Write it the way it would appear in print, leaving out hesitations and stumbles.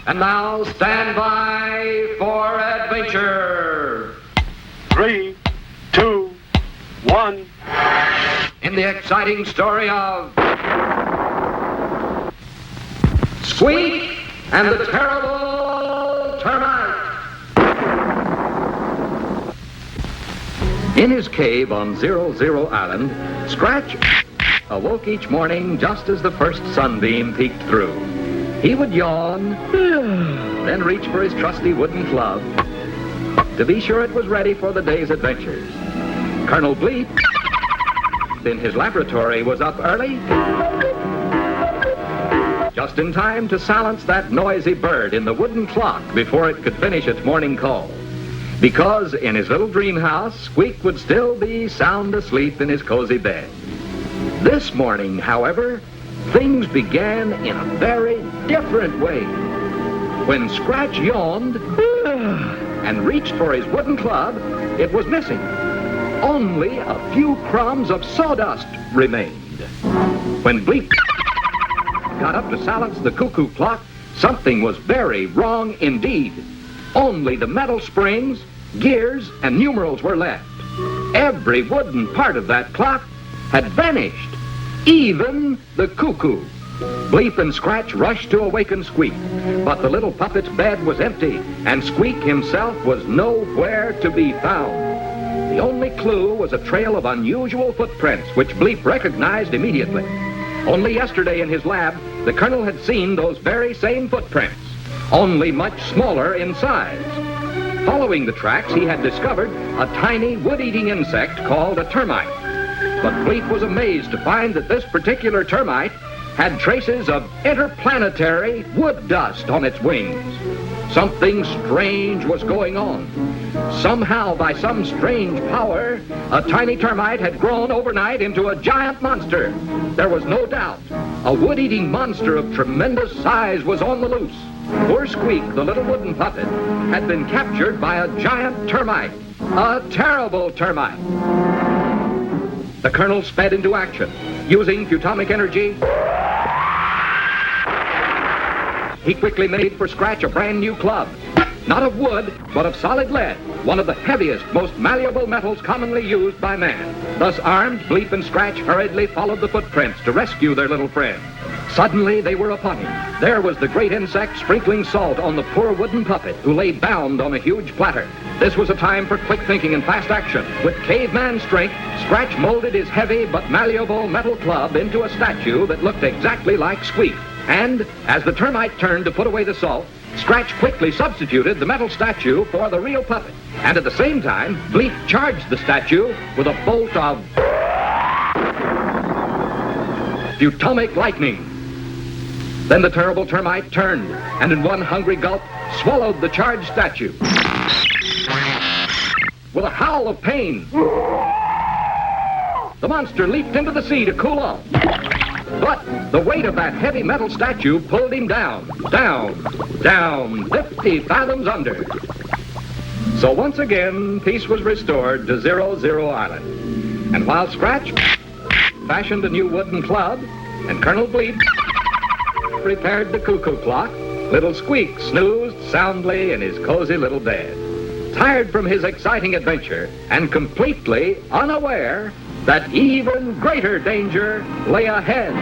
And now, stand by for adventure. 3, 2, 1. In the exciting story of Squeek and the terrible termite. In his cave on 00 Island, Scratch awoke each morning just as the first sunbeam peeked through. He would yawn, then reach for his trusty wooden club to be sure it was ready for the day's adventures. Colonel Bleep in his laboratory was up early, just in time to silence that noisy bird in the wooden clock before it could finish its morning call. Because in his little dream house, Squeek would still be sound asleep in his cozy bed. This morning, however, things began in a very different way. When Scratch yawned and reached for his wooden club, it was missing. Only a few crumbs of sawdust remained. When Bleep got up to silence the cuckoo clock, something was very wrong indeed. Only the metal springs, gears, and numerals were left. Every wooden part of that clock had vanished, even the cuckoo. Bleep and Scratch rushed to awaken Squeek, but the little puppet's bed was empty, and Squeek himself was nowhere to be found. The only clue was a trail of unusual footprints, which Bleep recognized immediately. Only yesterday in his lab, the Colonel had seen those very same footprints, only much smaller in size. Following the tracks, he had discovered a tiny wood-eating insect called a termite. But Bleep was amazed to find that this particular termite had traces of interplanetary wood dust on its wings. Something strange was going on. Somehow, by some strange power, a tiny termite had grown overnight into a giant monster. There was no doubt. A wood-eating monster of tremendous size was on the loose. Poor Squeek, the little wooden puppet, had been captured by a giant termite. A terrible termite. The Colonel sped into action. Using futomic energy, he quickly made for Scratch a brand new club. Not of wood, but of solid lead, one of the heaviest, most malleable metals commonly used by man. Thus armed, Bleep and Scratch hurriedly followed the footprints to rescue their little friend. Suddenly, they were upon him. There was the great insect sprinkling salt on the poor wooden puppet, who lay bound on a huge platter. This was a time for quick thinking and fast action. With caveman strength, Scratch molded his heavy but malleable metal club into a statue that looked exactly like Squeek. And as the termite turned to put away the salt, Scratch quickly substituted the metal statue for the real puppet. And at the same time, Bleep charged the statue with a bolt of futomic lightning. Then the terrible termite turned, and in one hungry gulp, swallowed the charged statue. With a howl of pain, the monster leaped into the sea to cool off. But the weight of that heavy metal statue pulled him down, 50 fathoms under. So once again, peace was restored to 00 Island. And while Scratch fashioned a new wooden club, and Colonel Bleep repaired the cuckoo clock, little Squeek snoozed soundly in his cozy little bed, tired from his exciting adventure and completely unaware that even greater danger lay ahead.